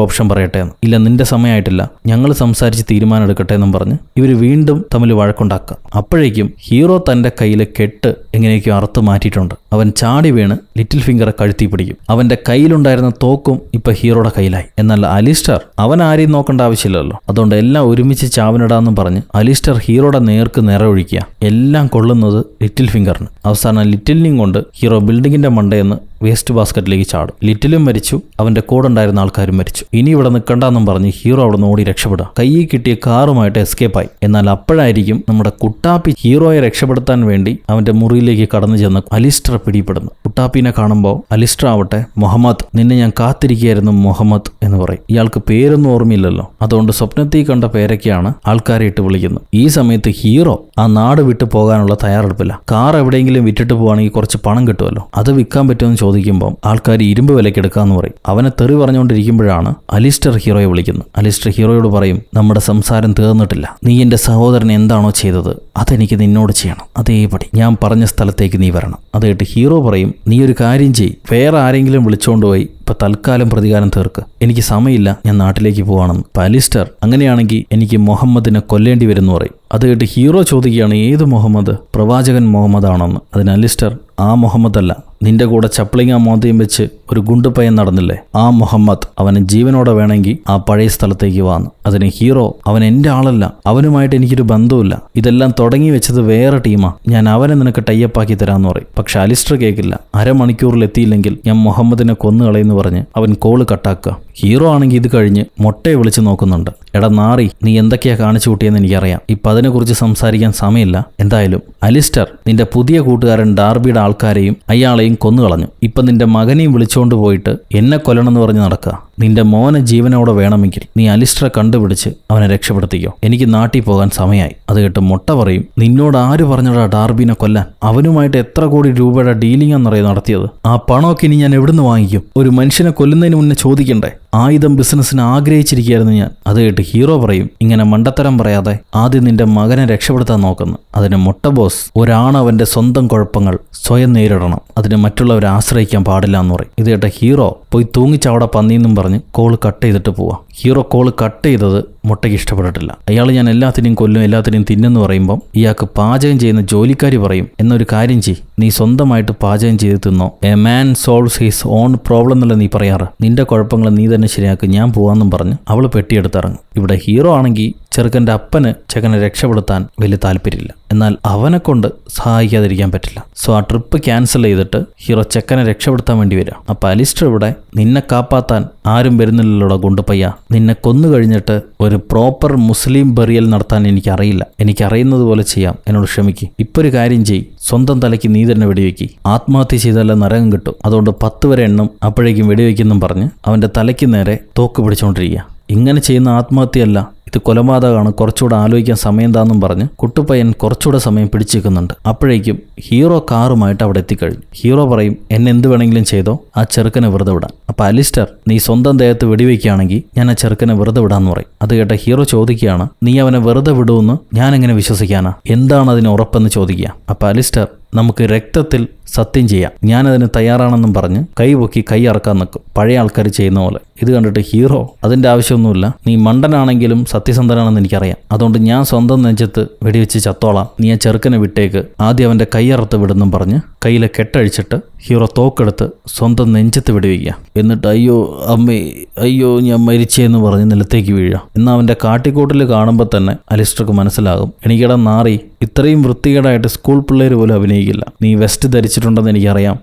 ഓപ്ഷൻ പറയട്ടെ എന്ന്. ഇല്ല, നിന്റെ സമയമായിട്ടില്ല, ഞങ്ങൾ സംസാരിച്ച് തീരുമാനം എടുക്കട്ടെ എന്നും പറഞ്ഞ് ഇവർ വീണ്ടും തമ്മിൽ വഴക്കുണ്ടാക്കുക. അപ്പോഴേക്കും ഹീറോ തൻ്റെ കയ്യിലെ കെട്ട് എങ്ങനെയൊക്കെയോ അറുത്ത് മാറ്റിയിട്ടുണ്ട്. അവൻ ചാടി വീണ് ലിറ്റിൽ ഫിംഗറെ കഴുത്തി പിടിക്കും. അവൻ്റെ കയ്യിലുണ്ടായിരുന്ന തോക്കും ഇപ്പം ഹീറോയുടെ കയ്യിലായി. എന്നാൽ അലിസ്റ്റർ, അവൻ ആരെയും നോക്കേണ്ട ആവശ്യമില്ലല്ലോ, അതുകൊണ്ട് എല്ലാം ഒരുമിച്ച് ചാവനിടാന്നും പറഞ്ഞ് അലിസ്റ്റർ ഹീറോയുടെ നേർക്ക് നിറയൊഴിക്കുക. എല്ലാം കൊള്ളുന്നത് ലിറ്റിൽ ഫിംഗറിന്. അവസാനം ലിറ്റിലിനെയും കൊണ്ട് ഹീറോ ബിൽഡിങ്ങിന്റെ മണ്ടയെന്ന് വേസ്റ്റ് ബാസ്ക്കറ്റിലേക്ക് ചാടും. ലിറ്റിലും മരിച്ചു, അവന്റെ കൂടെ ഉണ്ടായിരുന്ന ആൾക്കാരും മരിച്ചു. ഇനി ഇവിടെ നിൽക്കണ്ടെന്നും പറഞ്ഞ് ഹീറോ അവിടെ നിന്ന് ഓടി രക്ഷപ്പെടുക. കയ്യിൽ കിട്ടിയ കാറുമായിട്ട് എസ്കേപ്പായി. എന്നാൽ അപ്പോഴായിരിക്കും നമ്മുടെ കുട്ടാപ്പി ഹീറോയെ രക്ഷപ്പെടുത്താൻ വേണ്ടി അവന്റെ മുറിയിലേക്ക് കടന്നു ചെന്ന് അലിസ്റ്റർ പിടിപ്പെടുന്നു. കുട്ടാപ്പിനെ കാണുമ്പോൾ അലിസ്റ്റർ ആവട്ടെ, മുഹമ്മദ്, നിന്നെ ഞാൻ കാത്തിരിക്കുകയായിരുന്നു മുഹമ്മദ് എന്ന് പറയും. ഇയാൾക്ക് പേരൊന്നും ഓർമ്മയില്ലല്ലോ, അതുകൊണ്ട് സ്വപ്നത്തിൽ കണ്ട പേരൊക്കെയാണ് ആൾക്കാരെ ഇട്ട് വിളിക്കുന്നത്. ഈ സമയത്ത് ഹീറോ ആ നാട് വിട്ടു പോകാനുള്ള തയ്യാറെടുപ്പില്ല. കാർ എവിടെയെങ്കിലും വിറ്റിട്ട് പോവാണെങ്കിൽ കുറച്ച് പണം കിട്ടുമല്ലോ, അത് വിൽക്കാൻ പറ്റുമെന്ന് ചോദിക്കുമ്പോൾ ആൾക്കാർ ഇരുമ്പ് വിലയ്ക്ക് എടുക്കാമെന്ന് പറയും. അവനെ തെറി പറഞ്ഞുകൊണ്ടിരിക്കുമ്പോഴാണ് അലിസ്റ്റർ ഹീറോയെ വിളിക്കുന്നത്. അലിസ്റ്റർ ഹീറോയോട് പറയും, നമ്മുടെ സംസാരം തീർന്നിട്ടില്ല, നീ എൻ്റെ സഹോദരൻ എന്താണോ ചെയ്തത് അതെനിക്ക് നിന്നോട് ചെയ്യണം, അതേപടി ഞാൻ പറഞ്ഞ സ്ഥലത്തേക്ക് നീ വരണം. അത് കേട്ട് ഹീറോ പറയും, നീ ഒരു കാര്യം ചെയ്യ്, വേറെ ആരെങ്കിലും വിളിച്ചുകൊണ്ട് പോയി ഇപ്പൊ തൽക്കാലം പ്രതികാരം തീർക്ക്, എനിക്ക് സമയമില്ല, ഞാൻ നാട്ടിലേക്ക് പോവാണെന്ന്. അപ്പം അലിസ്റ്റർ, അങ്ങനെയാണെങ്കിൽ എനിക്ക് മുഹമ്മദിനെ കൊല്ലേണ്ടി വരുമെന്ന് പറയും. അത് കേട്ട് ഹീറോ ചോദിക്കുകയാണ്, ഏത് മുഹമ്മദ്? പ്രവാചകൻ മുഹമ്മദ് ആണെന്ന്. അതിന് അലിസ്റ്റർ, ആ മുഹമ്മദ് അല്ല, നിന്റെ കൂടെ ചപ്ലിങ്ങ മോന്തയും വെച്ച് ഒരു ഗുണ്ടുപയൻ നടന്നില്ലേ, ആ മുഹമ്മദ്, അവന് ജീവനോടെ വേണമെങ്കിൽ ആ പഴയ സ്ഥലത്തേക്ക് വാന്ന്. അതിന് ഹീറോ, അവൻ എൻ്റെ ആളല്ല, അവനുമായിട്ട് എനിക്കൊരു ബന്ധവുമില്ല, ഇതെല്ലാം തുടങ്ങി വെച്ചത് വേറെ ടീമാ, ഞാൻ അവനെ നിനക്ക് ടൈപ്പാക്കി തരാമെന്ന് പറയും. പക്ഷെ അലിസ്റ്റർ കേൾക്കില്ല. അരമണിക്കൂറിൽ എത്തിയില്ലെങ്കിൽ ഞാൻ മുഹമ്മദിനെ കൊന്നുകളയെന്ന് പറഞ്ഞ് അവൻ കോള് കട്ടാക്കുക. ഹീറോ ആണെങ്കിൽ ഇത് കഴിഞ്ഞ് മൊട്ടയെ വിളിച്ച് നോക്കുന്നുണ്ട്. എടാ നാറി, നീ എന്തൊക്കെയാ കാണിച്ചു കൂട്ടിയെന്ന് എനിക്കറിയാം, ഇപ്പം അതിനെക്കുറിച്ച് സംസാരിക്കാൻ സമയമില്ല. എന്തായാലും അലിസ്റ്റർ നിന്റെ പുതിയ കൂട്ടുകാരൻ ഡാർബിയുടെ ആൾക്കാരെയും അയാളെയും കൊന്നുകളഞ്ഞു. ഇപ്പം നിന്റെ മകനെയും വിളിച്ചുകൊണ്ട് പോയിട്ട് എന്നെ കൊല്ലണമെന്ന് പറഞ്ഞ് നടക്കുക. നിന്റെ മോനെ ജീവനോടെ വേണമെങ്കിൽ നീ അലിസ്റ്ററെ കണ്ടുപിടിച്ച് അവനെ രക്ഷപ്പെടുത്തിക്കോ, എനിക്ക് നാട്ടിൽ പോകാൻ സമയമായി. അത് കേട്ട് മൊട്ട പറയും, നിന്നോട് ആര് പറഞ്ഞടാ ഡാർബിനെ കൊല്ലാൻ? അവനുമായിട്ട് എത്ര കോടി രൂപയുടെ ഡീലിംഗ് എന്നറിയാം നടത്തിയത്? ആ പണമൊക്കെ ഇനി ഞാൻ എവിടുന്ന് വാങ്ങിക്കും? ഒരു മനുഷ്യനെ കൊല്ലുന്നതിന് മുന്നേ ചോദിക്കണ്ടേ? ആയുധം ബിസിനസ്സിന് ആഗ്രഹിച്ചിരിക്കുകയായിരുന്നു ഞാൻ. അത് കേട്ട് ഹീറോ പറയും, ഇങ്ങനെ മണ്ടത്തരം പറയാതെ ആദ്യം നിന്റെ മകനെ രക്ഷപ്പെടുത്താൻ നോക്കുന്നു. അതിന് മൊട്ട ബോസ്, ഒരാണ് അവന്റെ സ്വന്തം കുഴപ്പങ്ങൾ സ്വയം നേരിടണം, അതിന് മറ്റുള്ളവരെ ആശ്രയിക്കാൻ പാടില്ല എന്ന് പറയും. ഇത് കേട്ട ഹീറോ പോയി തൂങ്ങിച്ചവിടെ പന്നിയെന്നും പറഞ്ഞ് കോള് കട്ട് ചെയ്തിട്ട് പോവാം. ഹീറോ കോള് കട്ട് ചെയ്തത് മൊട്ടയ്ക്ക് ഇഷ്ടപ്പെട്ടിട്ടില്ല. അയാൾ ഞാൻ എല്ലാത്തിനെയും കൊല്ലും, എല്ലാത്തിനെയും തിന്നെന്ന് പറയുമ്പം ഇയാൾക്ക് പാചകം ചെയ്യുന്ന ജോലിക്കാരി പറയും, എന്നൊരു കാര്യം ചെയ്യ്, നീ സ്വന്തമായിട്ട് പാചകം ചെയ്ത് തിന്നോ, a man solves his own problem എന്നല്ല നീ പറയാറ്, നിന്റെ കുഴപ്പങ്ങൾ നീ തന്നെ ശരിയാക്കി, ഞാൻ പോവാന്നും പറഞ്ഞ് അവൾ പെട്ടിയെടുത്തിറങ്ങും. ഇവിടെ ഹീറോ ആണെങ്കിൽ ചെറുക്കൻ്റെ അപ്പന് ചെക്കനെ രക്ഷപ്പെടുത്താൻ വലിയ താല്പര്യമില്ല, എന്നാൽ അവനെ കൊണ്ട് സഹായിക്കാതിരിക്കാൻ പറ്റില്ല. സോ ആ ട്രിപ്പ് ക്യാൻസൽ ചെയ്തിട്ട് ഹീറോ ചെക്കനെ രക്ഷപ്പെടുത്താൻ വേണ്ടി വരിക. അപ്പം അലിസ്റ്റർ ഇവിടെ, നിന്നെ കാപ്പാത്താൻ ആരും വരുന്നില്ലല്ലോടാ ഗുണ്ടുപയ്യ, നിന്നെ കൊന്നു കഴിഞ്ഞിട്ട് ഒരു പ്രോപ്പർ മുസ്ലിം ബറിയൽ നടത്താൻ എനിക്കറിയില്ല, എനിക്കറിയുന്നത് പോലെ ചെയ്യാം, എന്നോട് ക്ഷമിക്ക്. ഇപ്പൊ ഒരു കാര്യം ചെയ്യ്, സ്വന്തം തലയ്ക്ക് നീ തന്നെ വെടിവെക്കി, ആത്മഹത്യ ചെയ്താലേ നരകം കിട്ടും, അതുകൊണ്ട് 10 വരെ എണ്ണം, അപ്പോഴേക്കും വെടിവെക്കുന്നും പറഞ്ഞ് അവന്റെ തലയ്ക്ക് നേരെ തോക്ക് പിടിച്ചുകൊണ്ടിരിക്കുക. ഇങ്ങനെ ചെയ്യുന്ന ആത്മഹത്യയല്ല, ഇത് കൊലപാതകമാണ്, കുറച്ചുകൂടെ ആലോചിക്കാൻ സമയം താന്നും പറഞ്ഞ് കുട്ടുപ്പയ്യൻ കുറച്ചുകൂടെ സമയം പിടിച്ചിരിക്കുന്നുണ്ട്. അപ്പോഴേക്കും ഹീറോ കാറുമായിട്ട് അവിടെ എത്തിക്കഴിഞ്ഞു. ഹീറോ പറയും, എന്നെ എന്ത് വേണമെങ്കിലും ചെയ്തോ, ആ ചെറുക്കനെ വെറുതെ വിടാം. അപ്പോൾ അലിസ്റ്റർ, നീ സ്വന്തം ദേഹത്ത് വെടിവെക്കുകയാണെങ്കിൽ ഞാൻ ആ ചെറുക്കനെ വെറുതെ വിടാന്ന് പറയും. അത് കേട്ട ഹീറോ ചോദിക്കുകയാണ്, നീ അവനെ വെറുതെ വിടുമെന്ന് ഞാൻ എങ്ങനെ വിശ്വസിക്കാനാ? എന്താണ് അതിന് ഉറപ്പെന്ന് ചോദിക്കുക. അപ്പോൾ അലിസ്റ്റർ, നമുക്ക് രക്തത്തിൽ സത്യം ചെയ്യാം, ഞാനതിന് തയ്യാറാണെന്നും പറഞ്ഞ് കൈപൊക്കി കൈ അറക്കാൻ നിൽക്കും, പഴയ ആൾക്കാർ ചെയ്യുന്ന പോലെ. ഇത് കണ്ടിട്ട് ഹീറോ, അതിൻ്റെ ആവശ്യമൊന്നുമില്ല, നീ മണ്ടനാണെങ്കിലും സത്യസന്ധനാണെന്ന് എനിക്കറിയാം, അതുകൊണ്ട് ഞാൻ സ്വന്തം നെഞ്ചത്ത് വെടിവെച്ച് ചത്തോളാം, നീ ആ ചെറുക്കനെ വിട്ടേക്ക്, ആദ്യം അവൻ്റെ കൈയറുത്ത് വിടുന്നും പറഞ്ഞ് കയ്യിലെ കെട്ടഴിച്ചിട്ട് ഹീറോ തോക്കെടുത്ത് സ്വന്തം നെഞ്ചത്ത് വെടിവെക്കുക. എന്നിട്ട് അയ്യോ അമ്മേ, അയ്യോ ഞാൻ മരിച്ചേന്ന് പറഞ്ഞ് നിലത്തേക്ക് വീഴുക. എന്നാൽ അവൻ്റെ കാട്ടിക്കൂട്ടിൽ കാണുമ്പോൾ തന്നെ അലിസ്റ്റർക്ക് മനസ്സിലാകും, എനിക്കിടെ നാറി, ഇത്രയും വൃത്തികേടായിട്ട് സ്കൂൾ പിള്ളേർ പോലും അഭിനയിക്കില്ല, നീ വെസ്റ്റ് ധരിച്ചിട്ടുണ്ടെന്ന് എനിക്കറിയാം,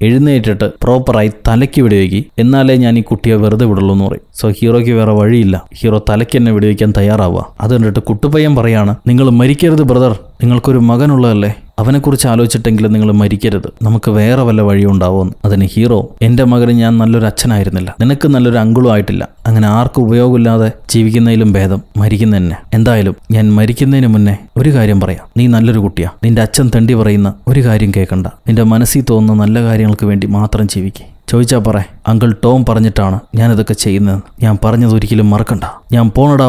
എഴുന്നേറ്റിട്ട് പ്രോപ്പറായി തലയ്ക്ക് വെടിവെക്കി, എന്നാലേ ഞാൻ ഈ കുട്ടിയെ വെറുതെ വിടുള്ളൂ എന്ന് പറയും. സോ ഹീറോയ്ക്ക് വേറെ വഴിയില്ല, ഹീറോ തലയ്ക്ക് തന്നെ വെടിവെക്കാൻ തയ്യാറാവുക. അത് കണ്ടിട്ട് കുട്ടുപയ്യൻ പറയാണ്, നിങ്ങൾ മരിക്കരുത് ബ്രദർ, നിങ്ങൾക്കൊരു മകനുള്ളതല്ലേ, അവനെക്കുറിച്ച് ആലോചിച്ചിട്ടെങ്കിലും നിങ്ങൾ മരിക്കരുത്, നമുക്ക് വേറെ വല്ല വഴിയുണ്ടാവുമെന്ന്. അതിന് ഹീറോ, എൻ്റെ മകന് ഞാൻ നല്ലൊരു അച്ഛനായിരുന്നില്ല, നിനക്ക് നല്ലൊരു അങ്കിളും ആയിട്ടില്ല, അങ്ങനെ ആർക്കും ഉപയോഗമില്ലാതെ ജീവിക്കുന്നതിലും ഭേദം മരിക്കുന്നതന്നെ. എന്തായാലും ഞാൻ മരിക്കുന്നതിന് മുന്നേ ഒരു കാര്യം പറയാം, നീ നല്ലൊരു കുട്ടിയാ, നിന്റെ അച്ഛൻ തെണ്ടി പറയുന്ന ഒരു കാര്യം കേൾക്കണ്ട, നിന്റെ മനസ്സിൽ തോന്നുന്ന നല്ല കാര്യങ്ങൾക്ക് വേണ്ടി മാത്രം ജീവിക്കുക. ചോദിച്ചാൽ പറ, അങ്കിൾ ടോം പറഞ്ഞിട്ടാണ് ഞാനിതൊക്കെ ചെയ്യുന്നതെന്ന്, ഞാൻ പറഞ്ഞത് ഒരിക്കലും മറക്കണ്ട, ഞാൻ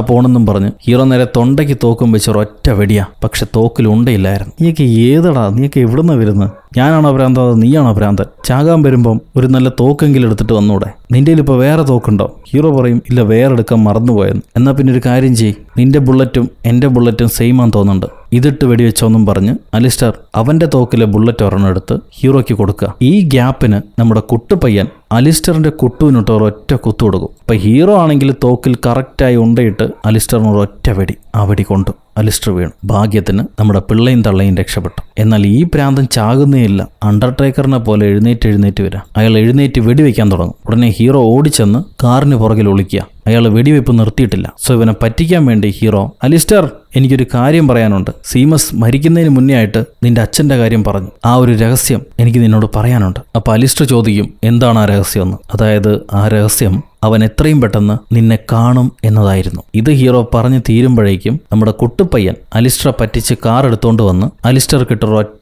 പോണെന്നും പറഞ്ഞ് ഹീറോ നേരെ തൊണ്ടയ്ക്ക് തോക്കും വെച്ച് ഒരൊറ്റ വെടിയാ. പക്ഷെ തോക്കിൽ ഉണ്ടയില്ലായിരുന്നു. നീയൊക്കെ ഏതടാ, നീയൊക്കെ എവിടുന്ന വരുന്നത്? ഞാനാണോ ഭ്രാന്തൻ, അതോ നീയാണോ ഭ്രാന്തൻ? ചാകാൻ വരുമ്പം ഒരു നല്ല തോക്കെങ്കിലും എടുത്തിട്ട് വന്നൂടെ? നിന്റെ ഇപ്പോൾ വേറെ തോക്കുണ്ടോ? ഹീറോ പറയും, ഇല്ല, വേറെ എടുക്കാൻ മറന്നുപോയെന്ന്. എന്നാൽ പിന്നെ ഒരു കാര്യം ചെയ്യ്, നിന്റെ ബുള്ളറ്റും എൻ്റെ ബുള്ളറ്റും സെയിം ആണെന്ന് തോന്നുന്നുണ്ട്, ഇതിട്ട് വെടിവെച്ചോന്നും പറഞ്ഞ് അലിസ്റ്റർ അവൻ്റെ തോക്കിലെ ബുള്ളറ്റ് ഒരെണ്ണം എടുത്ത് ഹീറോയ്ക്ക് കൊടുക്കുക. ഈ ഗ്യാപ്പിന് നമ്മുടെ കുട്ടുപയ്യൻ അലിസ്റ്ററിന്റെ കുട്ടുവിനിട്ട് ഒരൊറ്റ കുത്തു കൊടുക്കും. ഇപ്പം ഹീറോ ആണെങ്കിൽ തോക്കിൽ കറക്റ്റായി ഉണ്ടയിട്ട് അലിസ്റ്ററിന് ഒരൊറ്റ വെടി, ആ വെടി കൊണ്ടു അലിസ്റ്റർ വീണു. ഭാഗ്യത്തിന് നമ്മുടെ പിള്ളയും തള്ളയും രക്ഷപ്പെട്ടു. എന്നാൽ ഈ പ്രാന്തൻ ചാകുന്നേയില്ല, അണ്ടർടേക്കറിനെ പോലെ എഴുന്നേറ്റ് വരാം. അയാൾ എഴുന്നേറ്റ് വെടിവെക്കാൻ തുടങ്ങും. ഉടനെ ഹീറോ ഓടിച്ചെന്ന് കാറിന് പുറകിൽ ഒളിക്കുക. അയാൾ വെടിവെപ്പ് നിർത്തിയിട്ടില്ല. സോ ഇവനെ പറ്റിക്കാൻ വേണ്ടി ഹീറോ, അലിസ്റ്റർ, എനിക്കൊരു കാര്യം പറയാനുണ്ട്, സീമസ് മരിക്കുന്നതിന് മുന്നേ ആയിട്ട് നിന്റെ അച്ഛൻ്റെ കാര്യം പറഞ്ഞു, ആ ഒരു രഹസ്യം എനിക്ക് നിന്നോട് പറയാനുണ്ട്. അപ്പോൾ അലിസ്റ്റർ ചോദിക്കും, എന്താണ് ആ രഹസ്യമെന്ന്. അതായത് ആ രഹസ്യം അവൻ എത്രയും പെട്ടെന്ന് നിന്നെ കാണും എന്നതായിരുന്നു. ഇത് ഹീറോ പറഞ്ഞു തീരുമ്പോഴേക്കും നമ്മുടെ കുട്ടുപയ്യൻ അലിസ്റ്ററെ പറ്റിച്ച് കാർ എടുത്തോണ്ട് വന്ന് അലിസ്റ്റർ കിട്ടൊരൊറ്റ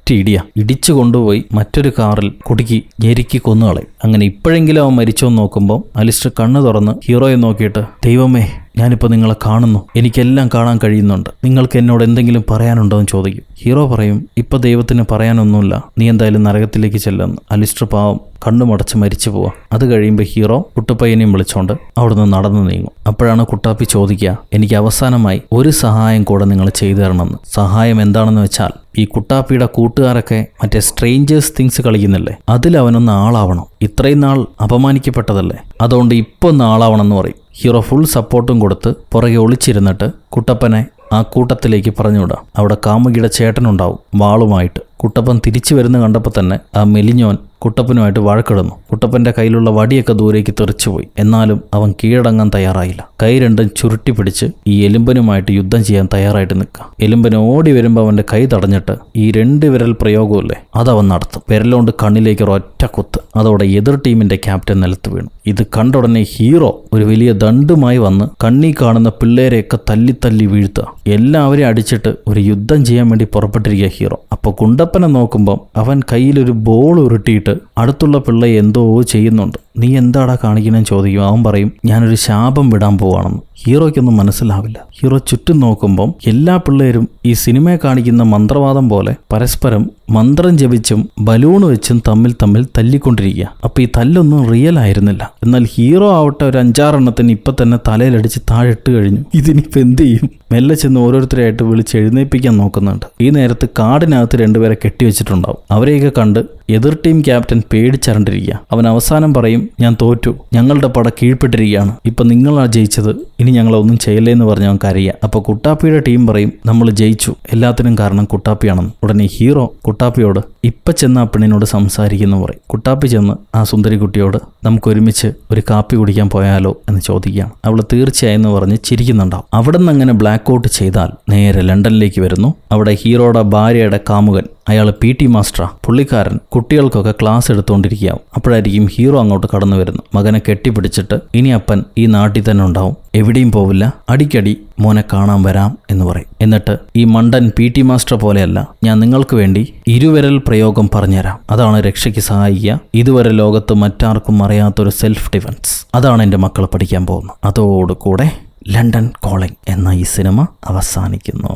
ഇടിച്ചു കൊണ്ടുപോയി മറ്റൊരു കാറിൽ കുടുക്കി ഞെരുക്കി കൊന്നുകളയും. അങ്ങനെ ഇപ്പോഴെങ്കിലും അവൻ മരിച്ചോന്ന് നോക്കുമ്പോൾ അലിസ്റ്റർ കണ്ണു തുറന്ന് ഹീറോയെ നോക്കിയിട്ട്, ദൈവമേ, ഞാനിപ്പോൾ നിങ്ങളെ കാണുന്നു, എനിക്കെല്ലാം കാണാൻ കഴിയുന്നുണ്ട്, നിങ്ങൾക്ക് എന്നോട് എന്തെങ്കിലും പറയാനുണ്ടോ എന്ന് ചോദിക്കും. ഹീറോ പറയും, ഇപ്പം ദൈവത്തിന് പറയാനൊന്നുമില്ല, നീ എന്തായാലും നരകത്തിലേക്ക് ചെല്ലുന്നു. അലിസ്റ്റർ പാവം കണ്ണുമടച്ച് മരിച്ചു പോവാ. അത് കഴിയുമ്പോൾ ഹീറോ കുട്ടുപയ്യനെയും വിളിച്ചോണ്ട് അവിടുന്ന് നടന്നു നീങ്ങും. അപ്പോഴാണ് കുട്ടാപ്പി ചോദിക്കുക, എനിക്ക് അവസാനമായി ഒരു സഹായം കൂടെ നിങ്ങൾ ചെയ്തു തരണമെന്ന്. സഹായം എന്താണെന്ന് വെച്ചാൽ, ഈ കുട്ടാപ്പിയുടെ കൂട്ടുകാരൊക്കെ മറ്റേ സ്ട്രേഞ്ചേഴ്സ് തിങ്സ് കളിക്കുന്നില്ലേ, അതിൽ അവനൊന്ന് ആളാവണം. ഇത്രയും നാൾ അപമാനിക്കപ്പെട്ടതല്ലേ, അതുകൊണ്ട് ഇപ്പോൾ ഒന്ന് ആളാവണം എന്ന് പറയും. ഹീറോ ഫുൾ സപ്പോർട്ടും കൊടുത്ത് പുറകെ ഒളിച്ചിരുന്നിട്ട് കുട്ടപ്പനെ ആ കൂട്ടത്തിലേക്ക് പറഞ്ഞുവിടാം. അവിടെ കാമുകിയുടെ ചേട്ടനുണ്ടാവും വാളുമായിട്ട്. കുട്ടപ്പൻ തിരിച്ചു വരുന്ന കണ്ടപ്പോൾ തന്നെ ആ മെലിഞ്ഞോൻ കുട്ടപ്പനുമായിട്ട് വഴക്കിടുന്നു. കുട്ടപ്പൻ്റെ കയ്യിലുള്ള വടിയൊക്കെ ദൂരേക്ക് തെറിച്ചുപോയി. എന്നാലും അവൻ കീഴടങ്ങാൻ തയ്യാറായില്ല. കൈ രണ്ടും ചുരുട്ടി പിടിച്ച് ഈ എലുമ്പനുമായിട്ട് യുദ്ധം ചെയ്യാൻ തയ്യാറായിട്ട് നിൽക്കുക. എലുമ്പന് ഓടി വരുമ്പോൾ അവൻ്റെ കൈ തടഞ്ഞിട്ട് ഈ 2 വിരൽ പ്രയോഗമില്ലേ, അതവൻ നടത്തും. വിരലുകൊണ്ട് കണ്ണിലേക്ക് ഒരൊറ്റ കുത്ത്. അതോടെ എതിർ ടീമിന്റെ ക്യാപ്റ്റൻ നിലത്ത് വീണു. ഇത് കണ്ട ഉടനെ ഹീറോ ഒരു വലിയ ദണ്ടുമായി വന്ന് കണ്ണി കാണുന്ന പിള്ളേരെയൊക്കെ തല്ലി വീഴ്ത്തുക. എല്ലാവരെയും അടിച്ചിട്ട് ഒരു യുദ്ധം ചെയ്യാൻ വേണ്ടി പുറപ്പെട്ടിരിക്കുക ഹീറോ. അപ്പോൾ കുണ്ടപ്പനെ നോക്കുമ്പോൾ അവൻ കയ്യിലൊരു ബോൾ ഉരുട്ടിയിട്ട് അടുത്തുള്ള പിള്ളയെ എന്തോ ചെയ്യുന്നുണ്ട്. നീ എന്താടാ കാണിക്കണമെന്ന് ചോദിക്കും. അവൻ പറയും, ഞാനൊരു ശാപം വിടാൻ പോവാണെന്ന്. ഹീറോയ്ക്കൊന്നും മനസ്സിലാവില്ല. ഹീറോ ചുറ്റും നോക്കുമ്പം എല്ലാ പിള്ളേരും ഈ സിനിമയെ കാണിക്കുന്ന മന്ത്രവാദം പോലെ പരസ്പരം മന്ത്രം ജപിച്ചും ബലൂൺ വെച്ചും തമ്മിൽ തല്ലിക്കൊണ്ടിരിക്കുക. അപ്പോൾ ഈ തല്ലൊന്നും റിയൽ ആയിരുന്നില്ല. എന്നാൽ ഹീറോ ആവട്ടെ ഒരു 5-6 എണ്ണത്തിന് ഇപ്പം തന്നെ തലയിലടിച്ച് താഴെട്ട് കഴിഞ്ഞു. ഇതിനിപ്പോൾ എന്ത് ചെയ്യും? മെല്ലെ ചെന്ന് ഓരോരുത്തരായിട്ട് വിളിച്ച് എഴുന്നേൽപ്പിക്കാൻ നോക്കുന്നുണ്ട്. ഈ നേരത്ത് കാടിനകത്ത് 2 പേരെ കെട്ടിവെച്ചിട്ടുണ്ടാവും. അവരെയൊക്കെ കണ്ട് എതിർ ടീം ക്യാപ്റ്റൻ പേടിച്ചരണ്ടിരിക്കുക. അവൻ അവസാനം പറയും, ഞാൻ തോറ്റു, ഞങ്ങളുടെ പട കീഴ്പ്പെട്ടിരിക്കുകയാണ്, ഇപ്പം നിങ്ങളാ ജയിച്ചത്, ഇനി ഞങ്ങളൊന്നും ചെയ്യല്ലേ എന്ന് പറഞ്ഞ് അവൻ കരയുക. അപ്പോൾ കുട്ടാപ്പിയുടെ ടീം പറയും, നമ്മൾ ജയിച്ചു, എല്ലാത്തിനും കാരണം കുട്ടാപ്പിയാണെന്ന്. ഉടനെ ഹീറോ കുട്ടാപ്പിയോട് ഇപ്പം ചെന്ന് ആ പെണ്ണിനോട് സംസാരിക്കുന്നു പറയും. കുട്ടാപ്പി ചെന്ന് ആ സുന്ദരി കുട്ടിയോട് നമുക്ക് ഒരുമിച്ച് ഒരു കാപ്പി കുടിക്കാൻ പോയാലോ എന്ന് ചോദിക്കുകയാണ്. അവൾ തീർച്ചയായും എന്ന് പറഞ്ഞ് ചിരിക്കുന്നുണ്ടാവും. അവിടെ നിന്ന് അങ്ങനെ ബ്ലാക്ക് ഔട്ട് ചെയ്താൽ നേരെ ലണ്ടനിലേക്ക് വരുന്നു. അവിടെ ഹീറോയുടെ ഭാര്യയുടെ കാമുകൻ, അയാൾ PT മാസ്റ്ററാ. പുള്ളിക്കാരൻ കുട്ടികൾക്കൊക്കെ ക്ലാസ് എടുത്തുകൊണ്ടിരിക്കുകയാവും. അപ്പോഴായിരിക്കും ഹീറോ അങ്ങോട്ട് കടന്നു വരുന്നു. മകനെ കെട്ടിപ്പിടിച്ചിട്ട് ഇനി അപ്പൻ ഈ നാട്ടിൽ തന്നെ ഉണ്ടാവും, എവിടെയും പോവില്ല, അടിക്കടി മോനെ കാണാൻ വരാം എന്ന് പറയും. എന്നിട്ട് ഈ മണ്ടൻ PT മാസ്റ്റർ പോലെയല്ല, ഞാൻ നിങ്ങൾക്ക് വേണ്ടി ഇരുവിരൽ പ്രയോഗം പറഞ്ഞുതരാം, അതാണ് രക്ഷയ്ക്ക് സഹായിക്കുക. ഇതുവരെ ലോകത്ത് മറ്റാർക്കും അറിയാത്തൊരു സെൽഫ് ഡിഫൻസ്, അതാണ് എൻ്റെ മക്കൾ പഠിക്കാൻ പോകുന്നത്. അതോടുകൂടെ ലണ്ടൻ കോളിംഗ് എന്ന ഈ സിനിമ അവസാനിക്കുന്നു.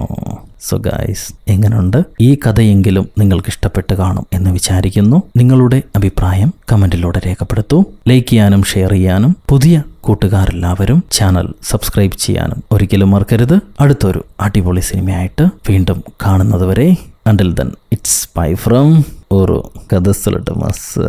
സോ ഗൈസ്, എങ്ങനെയുണ്ട്? ഈ കഥയെങ്കിലും നിങ്ങൾക്ക് ഇഷ്ടപ്പെട്ട് കാണും എന്ന് വിചാരിക്കുന്നു. നിങ്ങളുടെ അഭിപ്രായം കമൻറ്റിലൂടെ രേഖപ്പെടുത്തൂ. ലൈക്ക് ചെയ്യാനും ഷെയർ ചെയ്യാനും പുതിയ കൂട്ടുകാരെല്ലാവരും ചാനൽ സബ്സ്ക്രൈബ് ചെയ്യാനും ഒരിക്കലും മറക്കരുത്. അടുത്തൊരു അടിപൊളി സിനിമയായിട്ട് വീണ്ടും കാണുന്നതുവരെ, until then, it's bye from ഒരു കഥ സ്ഥലട്ട് മസ്.